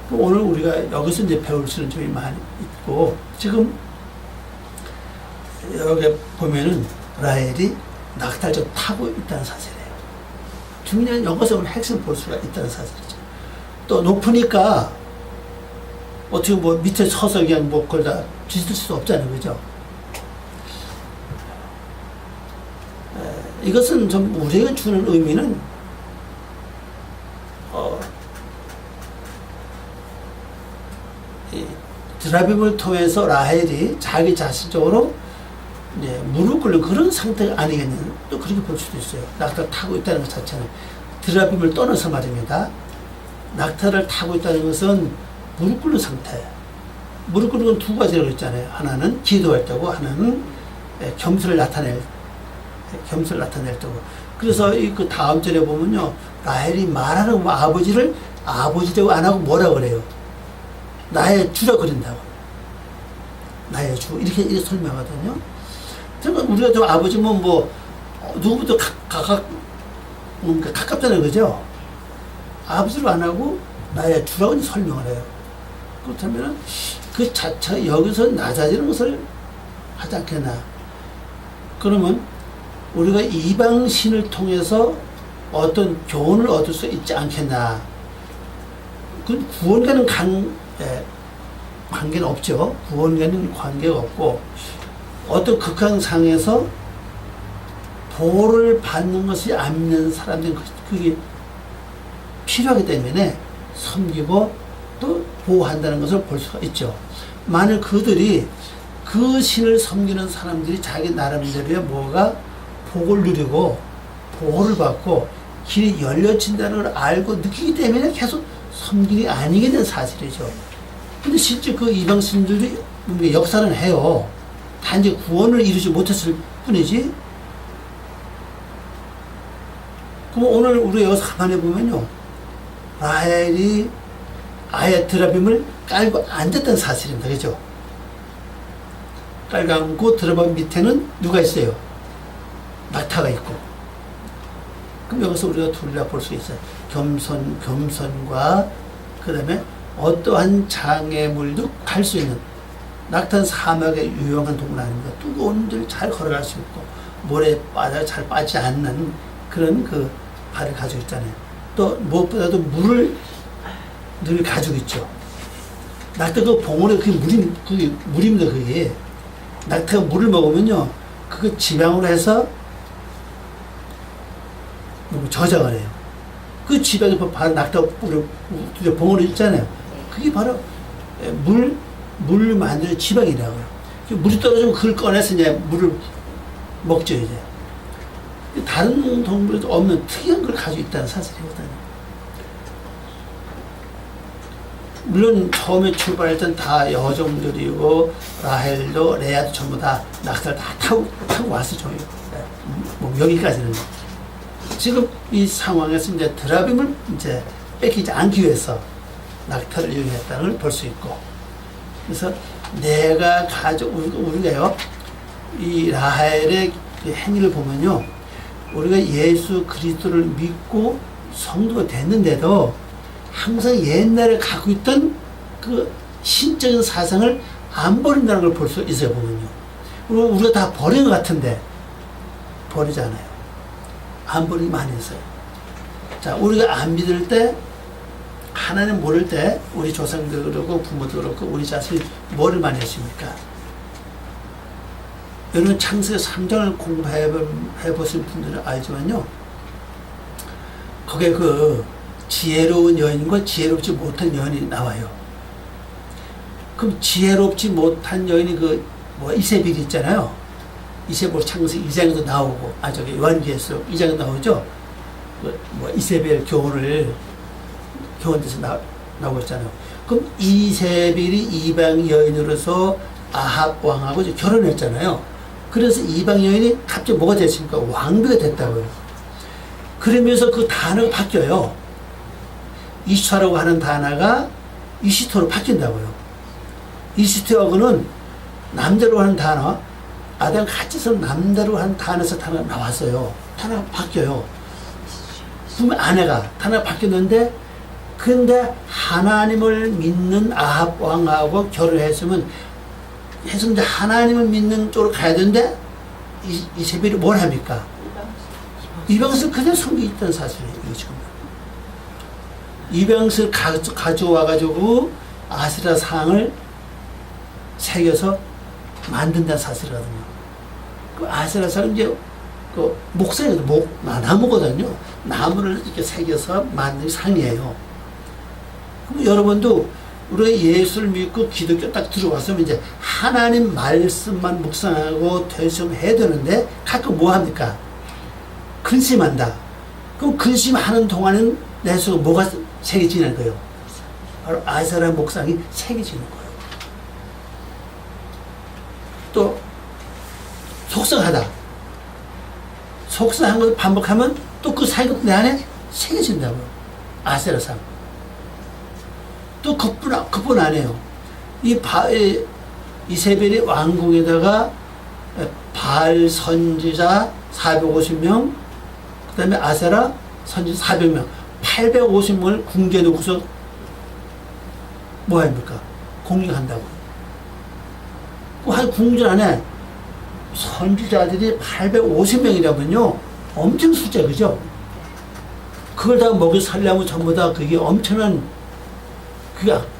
오늘 우리가 여기서 이제 배울 수 있는 점이 많이 있고, 지금 여기 보면은 라헬이 낙타를 좀 타고 있다는 사실이에요. 중요한 여기서 우리 핵심을 볼 수가 있다는 사실이죠. 또 높으니까 어떻게 뭐 밑에 서서 그냥 뭐 그걸 다 뒤질 수도 없잖아요. 그죠? 이것은 좀 우리에게 주는 의미는 이 드라빔을 통해서 라헬이 자기 자신적으로 이제 무릎 꿇는 그런 상태가 아니겠느냐, 또 그렇게 볼 수도 있어요. 낙타를 타고 있다는 것 자체는 드라빔을 떠나서 말입니다. 낙타를 타고 있다는 것은 무릎 꿇는 상태. 무릎 꿇는 건 두 가지라고 했잖아요. 하나는 기도할 때고, 하나는 겸손을 나타낼 때고. 그래서 그 다음 절에 보면요, 라헬이 말하는 거 아버지를 아버지라고 안 하고 뭐라 그래요? 나의 주라 그린다고. 나의 주. 이렇게 설명하거든요. 그러니까 우리가 좀 아버지면 뭐, 누구부터 가깝잖아요. 그죠? 아버지로 안 하고 나의 주라고 설명을 해요. 그렇다면 그 자체가 여기서 낮아지는 것을 하지 않겠나. 그러면 우리가 이방신을 통해서 어떤 교훈을 얻을 수 있지 않겠나. 그 구원과는 관계는 없죠. 구원과는 관계가 없고, 어떤 극한상에서 보호를 받는 것이 안 믿는 사람들은 그게 필요하기 때문에 섬기고 또 보호한다는 것을 볼 수가 있죠. 만일 그들이 그 신을 섬기는 사람들이 자기 나름대로의 뭐가 복을 누리고 보호를 받고 길이 열려진다는 걸 알고 느끼기 때문에 계속 섬김이 아니게 된 사실이죠. 근데 실제 그 이방신들이 역사는 해요. 단지 구원을 이루지 못했을 뿐이지. 그럼 오늘 우리 여기서 가만히 보면요, 라헬이 아예 드라빔을 깔고 앉았다는 사실입니다. 그죠? 깔고 앉고 드라빔 밑에는 누가 있어요? 낙타가 있고. 그럼 여기서 우리가 둘 다 볼 수 있어요. 겸손과 그 다음에 어떠한 장애물도 갈 수 있는. 낙타는 사막에 유용한 동물 아닙니다. 뜨거운 들 잘 걸어갈 수 있고 모래에 잘 빠지지 않는 그런 그 발을 가지고 있잖아요. 또 무엇보다도 물을 늘 가지고 있죠. 낙타 그 봉우리 그게 물입니다. 그게 낙타가 물을 먹으면요, 그거 지방으로 해서 저장을 해요. 그 지방이 바로 낙타 봉우리 있잖아요. 그게 바로 물 만드는 지방이라고요. 물이 떨어지면 그걸 꺼내서 이제 물을 먹죠, 이제. 다른 동물에도 없는 특이한 걸 가지고 있다는 사실이거든요. 물론 처음에 출발할 땐 다 여종들이고 라헬도 레아도 전부 다 낙타를 다 타고 왔었죠. 뭐 여기까지는. 지금 이 상황에서 이제 드라빔을 이제 뺏기지 않기 위해서 낙타를 이용했다는 걸 볼 수 있고. 그래서 내가 우리가요, 이 라헬의 그 행위를 보면요, 우리가 예수 그리스도를 믿고 성도가 됐는데도 항상 옛날에 갖고 있던 그 신적인 사상을 안 버린다는 걸 볼 수 있어요, 보면요. 우리가 다 버린 것 같은데, 버리잖아요. 안 버리기 많이 있어요. 자, 우리가 안 믿을 때, 하나님 모를 때, 우리 조상들 그렇고, 부모도 그렇고, 우리 자신이 뭐를 많이 했습니까? 여러분, 창세기 3장을 공부해보신 분들은 알지만요, 거기에 그 지혜로운 여인과 지혜롭지 못한 여인이 나와요. 그럼 지혜롭지 못한 여인이 이세벨이 있잖아요. 이세벨 창세기 2장에도 나오고, 요한계시록 2장에 나오죠. 이세벨 교훈돼서 나오고 있잖아요. 그럼 이세벨이 이방 여인으로서 아합 왕하고 이제 결혼했잖아요. 그래서 이방 여인이 갑자기 뭐가 됐습니까? 왕비가 됐다고요. 그러면서 그 단어가 바뀌어요. 이슈라고 하는 단어가 이시토로 바뀐다고요. 이시토하고는 남자로 하는 단어, 아담 같이 서 남자로 하는 단어에서 단어가 나왔어요. 단어가 바뀌어요. 분명 아내가 단어가 바뀌었는데, 근데 하나님을 믿는 아합 왕하고 결혼했으면 해서 이제 하나님을 믿는 쪽으로 가야 되는데 이세벨이 뭘 합니까? 이방신을 그대로 섬기고 있다는 사실이에요. 지금 이방신을 가져와가지고 아세라 상을 새겨서 만든다는 사실이거든요. 그 아세라 상은 이제 그 목상이거든요. 나무거든요. 나무를 이렇게 새겨서 만든 상이에요. 그럼 여러분도 우리가 예수를 믿고 기독교 딱 들어왔으면 이제 하나님 말씀만 묵상하고 되성해야 되는데 가끔 뭐 합니까? 근심한다. 그럼 근심하는 동안은 내 속에 뭐가 새겨지는 거예요? 바로 아세라 목상이 새겨지는 거예요. 또 속상하다. 속상한 걸 반복하면 또 그 사이가 내 안에 새겨진다고요. 아세라상. 또 그뿐 안 해요. 이세벨이 왕궁에다가 바알 선지자 450명, 그 다음에 아세라 선지자 400명, 850명을 궁전에 놓고서 뭐 합니까? 공격한다고요. 한 궁전 안에 선지자들이 850명이라면요, 엄청 숫자, 그죠? 그걸 다 먹여 살려면 전부 다 그게 엄청난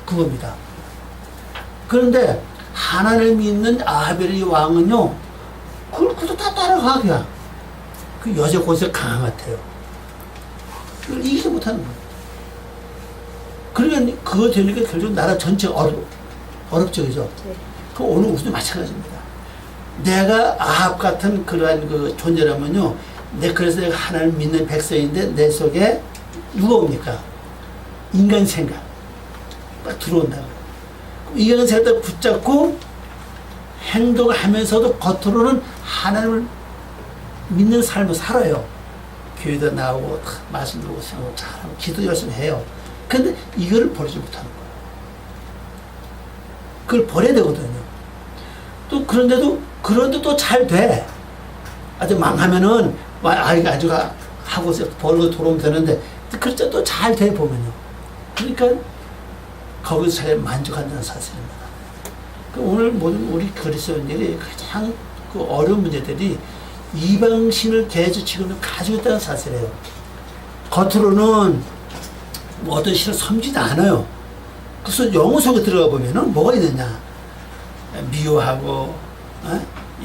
그겁니다. 그런데 하나님을 믿는 아벨의 왕은요, 그걸 다 따라가, 그냥. 그 여자 곳에 강한 것 같아요. 그걸 이기지 못하는 거예요. 그러니까 그거 되니까 결국 나라 전체가 어렵죠, 그죠? 네. 그 오늘 우리도 마찬가지입니다. 내가 아합 같은 그러한 그 존재라면요, 그래서 내가 하나님을 믿는 백성인데 내 속에 누가 옵니까? 인간 생각. 딱 들어온다고. 인간 생각을 붙잡고 행동을 하면서도 겉으로는 하나님을 믿는 삶을 살아요. 교회도 나오고 말씀 들고 생각하고 잘하고 기도 열심히 해요. 근데 이거를 버리지 못하는 거예요. 그걸 버려야 되거든요. 또 그런데도 또 잘 돼. 아주 망하면은 아주 하고 벌고 돌아오면 되는데 그렇죠. 또 잘 돼 보면요. 그러니까 거기서 잘 만족한다는 사실입니다. 오늘 모든 우리 그리스도인들이 가장 그 어려운 문제들이 이방신을 계속 지금 가지고 있다는 사실이에요. 겉으로는 뭐 어떤 신을 섬기지 않아요. 그래서 영어 속에 들어가 보면은 뭐가 있느냐? 미워하고,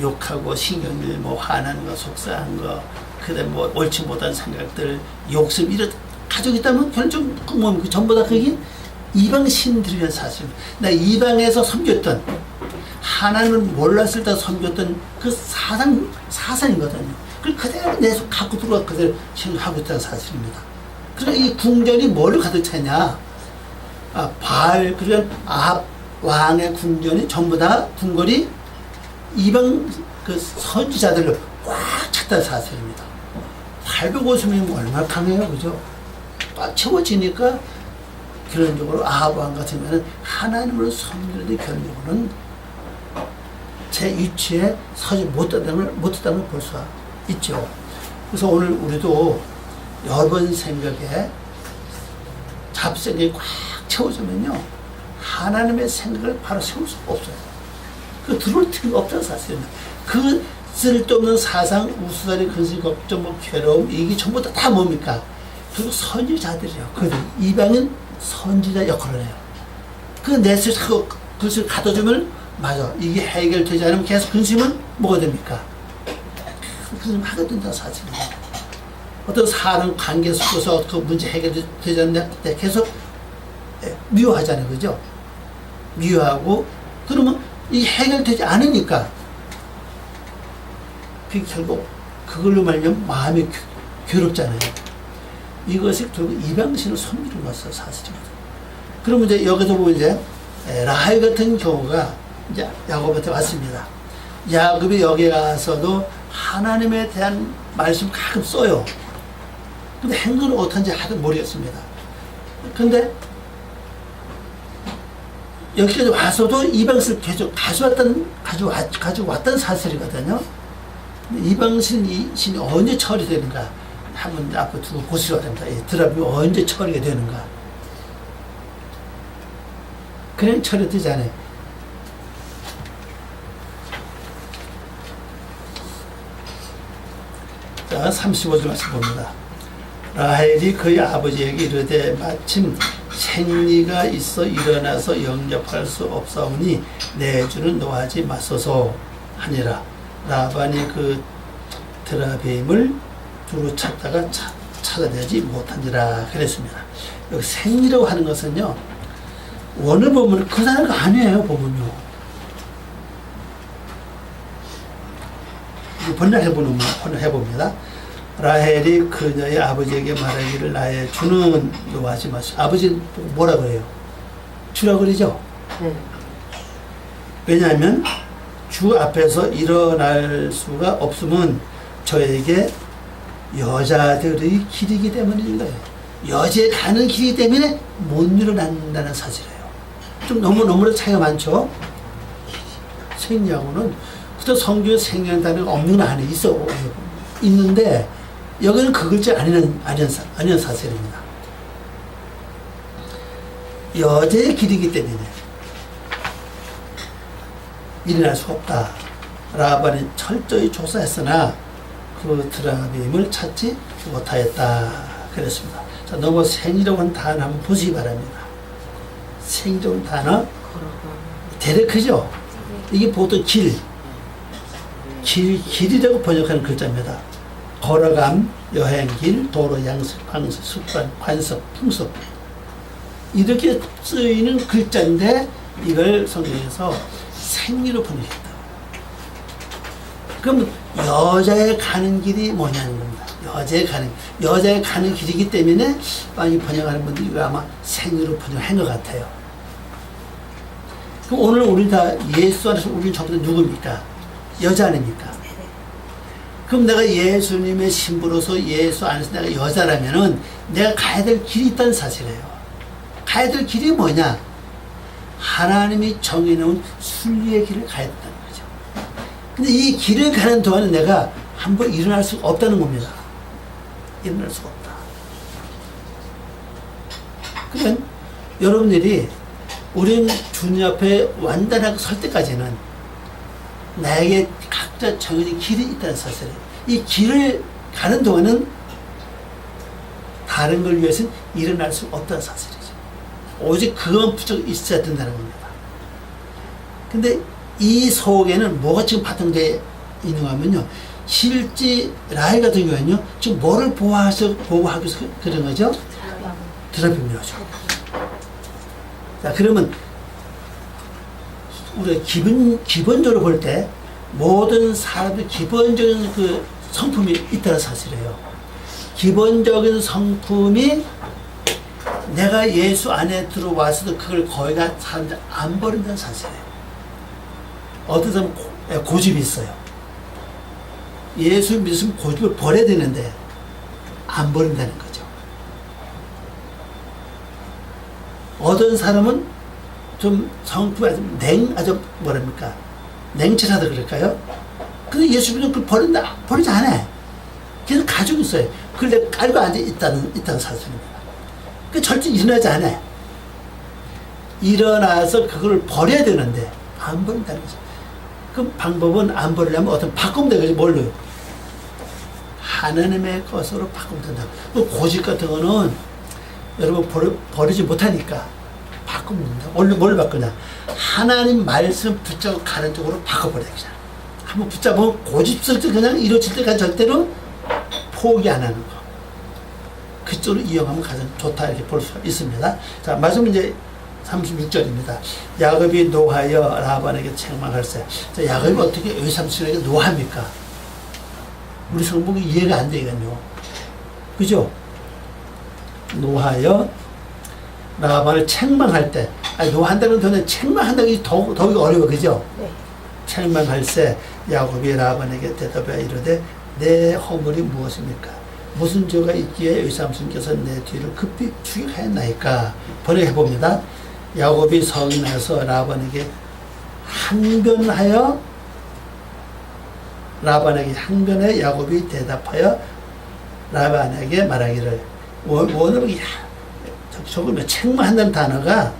욕하고, 신경질, 뭐 화나는 거, 속상한 거, 그다음 뭐 옳지 못한 생각들, 욕심 이런 가지고 있다면 결국 그 전부 다 그게 이방 신들이라는 사실입니다. 나 이방에서 섬겼던, 하나님을 몰랐을 때 섬겼던 그 사상이거든요. 그걸 그대로 내 속 갖고 들어가 그대로 생각하고 있다는 사실입니다. 그러니까 이 궁전이 뭐를 가득 차냐? 바알, 그러니까 아합 왕의 궁전이 전부 다 궁궐이 이방 그 선지자들로 꽉 찼다는 사실입니다. 850명이면 얼마나 강해요, 그죠? 꽉 채워지니까 결론적으로 아합 왕 같으면 하나님을 섬기는데 결론적으로는 제 위치에 서지 못했다는 걸 볼 수 있죠. 그래서 오늘 우리도 여러분 생각에 잡생각이 꽉 채워지면요, 하나님의 생각을 바로 세울 수가 없어요. 그 들어올 틈이 없다는 사실입니다. 그 쓸데없는 사상, 우수다리, 근심, 걱정, 뭐 괴로움, 이게 전부 다 뭡니까? 그리고 선지자들이에요. 그들 이방인 선지자 역할을 해요. 그 내수 자꾸 그것을 가둬주면 맞아. 이게 해결되지 않으면 계속 근심은 뭐가 됩니까? 근심 하게 된다는 사실입니다. 어떤 사람 관계 속에서 그 문제 해결되지 않는데 계속 미워하잖아요. 그죠? 미워하고, 그러면 이 해결되지 않으니까, 그 결국 그걸로 말하면 마음이 괴롭잖아요. 이것이 결국 이방신을 섬기는 것은 사실입니다. 그러면 이제 여기서 보면 이제 라헬 같은 경우가 이제 야곱한테 왔습니다. 야곱이 여기 가서도 하나님에 대한 말씀 가끔 써요. 근데 행동을 어떤지 하도 모르겠습니다. 근데 여기까지 와서도 이방신을 계속 가지고 왔던 사실이거든요. 이방신이 언제 처리되는가? 한번 앞으로 두고 보시기 바랍니다. 이 드랍이 언제 처리가 되는가? 그냥 처리되지 않아요. 자, 35절 말씀 봅니다. 라헬이 그의 아버지에게 이르되 마침 생리가 있어 일어나서 영접할 수 없사오니 내 주는 노하지 마소서 하니라. 라반이 그 드라베임을 두루 찾다가 찾아내지 못하니라 그랬습니다. 여기 생리라고 하는 것은요, 원을 보면 그 단어가 아니에요. 보면요, 번역해봅니다. 라헬이 그녀의 아버지에게 말하기를 나의 주는 노하지 마시오. 아버지는 뭐라 그래요? 주라 그러죠? 왜냐하면 주 앞에서 일어날 수가 없으면 저에게 여자들의 길이기 때문인 거예요. 여자에 가는 길이기 때문에 못 일어난다는 사실이에요. 좀 너무나 차이가 많죠? 생리하고는 그때 성경에 생리한다는 거 없는 건 안에 있는데 여기는 그 글자 아니는 사실입니다. 여자의 길이기 때문에 일어날 수가 없다. 라반이 철저히 조사했으나 그 드라빔을 찾지 못하였다. 그랬습니다. 자, 넘어 생이라고 하는 단어 한번 보시기 바랍니다. 생이라고 하는 단어 되레 크죠? 이게 보통 길이라고 번역하는 글자입니다. 걸어감, 여행길, 도로, 양식, 방식, 습관, 관습, 풍습 이렇게 쓰이는 글자인데 이걸 성경에서 생리로 번역했다. 그럼 여자의 가는 길이 뭐냐는 겁니다. 여자의 가는 길이기 때문에 많이 번역하는 분들이 이거 아마 생리로 번역한 것 같아요. 그럼 오늘 우리 다 예수 안에서 우리는 전부 다 누굽니까? 여자 아닙니까? 그럼 내가 예수님의 신부로서 예수 안에서 내가 여자라면은 내가 가야 될 길이 있다는 사실이에요. 가야 될 길이 뭐냐? 하나님이 정해놓은 순리의 길을 가야 된다는 거죠. 근데 이 길을 가는 동안에 내가 한번 일어날 수가 없다는 겁니다. 일어날 수가 없다. 그러면 여러분들이 우린 주님 앞에 완전하게 설 때까지는 나에게 각자 정해진 길이 있다는 사실이에요. 이 길을 가는 동안은 다른 걸 위해서는 일어날 수 없다는 사실이죠. 오직 그건 부쩍 있어야 된다는 겁니다. 근데 이 속에는 뭐가 지금 바탕되어 있는가 하면요, 실제 라헬 같은 경우에는요, 지금 뭐를 보호하기 위해서 그런 거죠? 드라빔이라죠. 자, 그러면 우리가 기본적으로 볼 때 모든 사람들 기본적인 그 성품이 있다는 사실이에요. 기본적인 성품이 내가 예수 안에 들어와서도 그걸 거의 다 사람들 안 버린다는 사실이에요. 어떤 사람은 고집이 있어요. 예수 믿으면 고집을 버려야 되는데 안 버린다는 거죠. 어떤 사람은 좀 성품이 아주 뭐랍니까? 냉철하다 그럴까요? 근데 예수 믿으면 그걸 버리지 않아. 계속 가지고 있어요. 그걸 내가 깔고 앉아 있다는 사실입니다. 그 절대 일어나지 않아. 일어나서 그걸 버려야 되는데 안 버린다는 거죠. 그 방법은 안 버리려면 어떤 바꾸면 되겠지. 뭘로요? 하나님의 것으로 바꾸면 된다. 그 고집 같은 거는 여러분 버리지 못하니까 바꾸면 된다. 뭘 바꾸냐? 하나님 말씀 붙잡고 가는 쪽으로 바꿔버려야 되잖아. 한번 붙잡으면 고집스럽게 그냥 이루어질 때까지 절대로 포기 안 하는 거. 그쪽으로 이용하면 가장 좋다 이렇게 볼 수가 있습니다. 자, 말씀 이제 36절입니다. 야곱이 노하여 라반에게 책망할세. 자, 야곱이 어떻게 외삼촌에게 노합니까? 우리 성복이 이해가 안 되거든요. 그죠? 노하여 라반을 책망할 때, 요 한다는 돈은 책망한다는 게 더욱 어려워, 그죠? 네. 책망할 때 야곱이 라반에게 대답하여 이르되 내 허물이 무엇입니까? 무슨 죄가 있기에 의삼손께서 내 뒤를 급히 추격하였나이까? 번역해 봅니다. 야곱이 성이 나서 라반에게 항변하여 야곱이 대답하여 라반에게 말하기를 원어로 적으면 책망한다는 단어가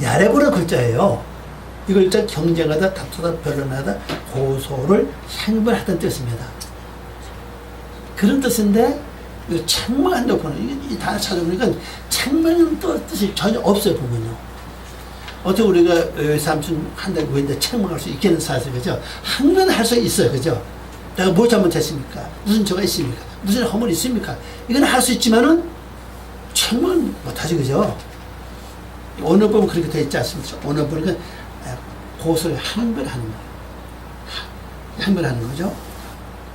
야레브라 글자예요. 이 글자 경쟁하다, 다투다, 변론하다, 고소를 행변하다는 뜻입니다. 그런 뜻인데 이거 책망한다고 보는 이 단어 찾아보니까 책망은 뜻이 전혀 없어요. 보면요. 어떻게 우리가 삼촌 한다고 했는데 책망할 수 있겠는 사실, 그죠? 항변할 수 있어요, 그죠? 내가 뭘 잘못했습니까? 무슨 죄가 있습니까? 무슨 허물이 있습니까? 이건 할 수 있지만은 책망은 못하지, 그죠? 오늘 보면 그렇게 되어 있지 않습니까? 오늘 보니까 고소를 항변하는 거예요. 항변하는 거죠.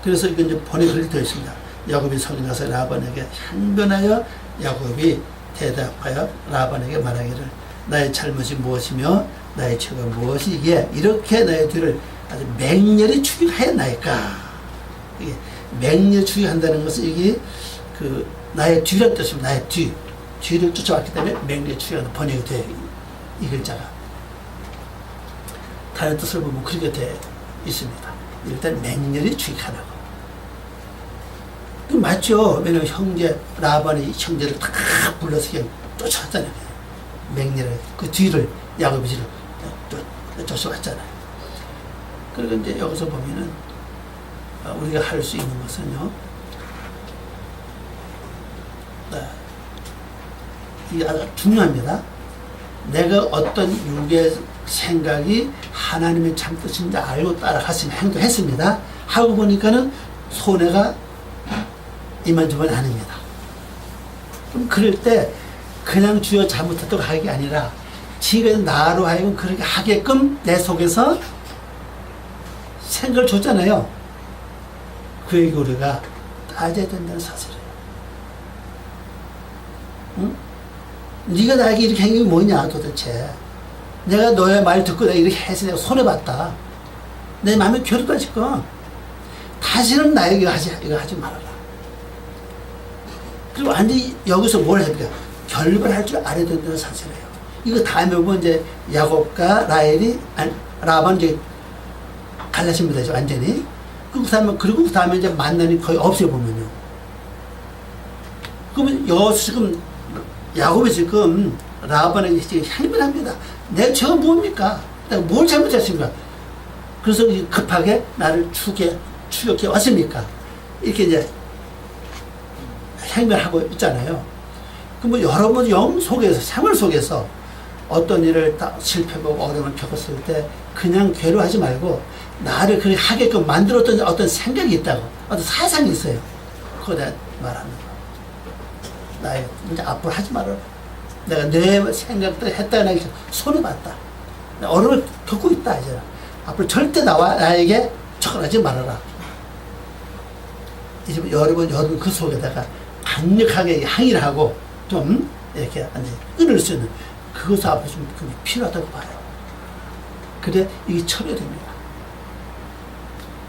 그래서 이건 이제 번역이 그렇게 되어 있습니다. 야곱이 성에 나서 라반에게 항변하여 야곱이 대답하여 라반에게 말하기를 나의 잘못이 무엇이며 나의 죄가 무엇이기에 이렇게 나의 뒤를 아주 맹렬히 추격하였나이까. 이게 맹렬히 추격한다는 것은 이게 그 나의 뒤란 뜻입니다. 나의 뒤를 쫓아왔기 때문에 맹렬히 추격하는 번역이 돼요. 이 글자가. 다른 뜻을 보면 그렇게 되어 있습니다. 일단 맹렬히 추격하라고. 그 맞죠? 왜냐면 라반이 형제를 다 불러서 그냥 쫓아왔잖아요. 맹렬하게 그 뒤를 야곱이 뒤를 쫓아왔잖아요. 그리고 이제 여기서 보면은 우리가 할 수 있는 것은요, 이게 아주 중요합니다. 내가 어떤 육의 생각이 하나님의 참 뜻인지 알고 따라갔으면 행동했습니다. 하고 보니까는 손해가 이만저만 아닙니다. 그럼 그럴 때 그냥 주여 잘못했다고 하는 게 아니라 지가 나로 하여금 그렇게 하게끔 내 속에서 생각을 줬잖아요. 그 얘기 우리가 따져야 된다는 사실이에요. 응? 네가 나에게 이렇게 한 게 뭐냐 도대체. 내가 너의 말 듣고 내가 이렇게 해서 내가 손해봤다. 내 마음에 괴롭다니까. 다시는 나에게 이거 하지 말아라. 그리고 완전히 여기서 뭘 합니까? 결별할 줄 알아야 된다는 사실이에요. 이거 다음에 보면 이제 야곱과 라반 이제 갈라지면 되죠, 완전히. 그리고 그 다음에 이제 만남이 거의 없어요, 보면요. 그러면 여기서 지금 야곱이 지금 라반에게 지금 향변합니다. 내 죄가 뭡니까? 내가 뭘 잘못했습니까? 그래서 급하게 나를 추격해 왔습니까? 이렇게 이제 행변하고 있잖아요. 그럼 여러분 영 속에서, 생활 속에서 어떤 일을 딱 실패하고 어려움을 겪었을 때 그냥 괴로워하지 말고 나를 그렇게 하게끔 만들었던 어떤 생각이 있다고, 어떤 사상이 있어요. 그거 내가 말하는 거. 나의 이제 앞으로 하지 말아라. 내가 내 생각대로 했다가 내가 손해봤다. 어려움을 겪고 있다, 이제. 앞으로 절대 나에게 접근하지 말아라. 이제 여러분 그 속에다가 강력하게 항의를 하고 좀 이렇게 끊을 수 있는 그것을 앞으로 좀 필요하다고 봐요. 그래 이게 처리됩니다.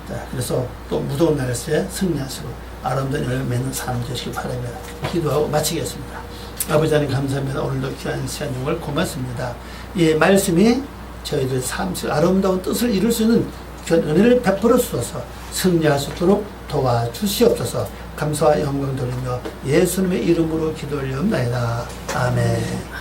자, 그래서 또 무더운 날씨에 승리하시고 아름다운 열매 맺는 삶 되시길 바랍니다. 기도하고 마치겠습니다. 아버지 하나님 감사합니다. 오늘도 귀한 시간 정말 고맙습니다. 이 말씀이 저희들 삶 속 아름다운 뜻을 이룰 수 있는 귀한 은혜를 베풀어 주셔서 승리할 수 있도록 도와주시옵소서. 감사와 영광 돌리며 예수님의 이름으로 기도 올리옵나이다. 아멘.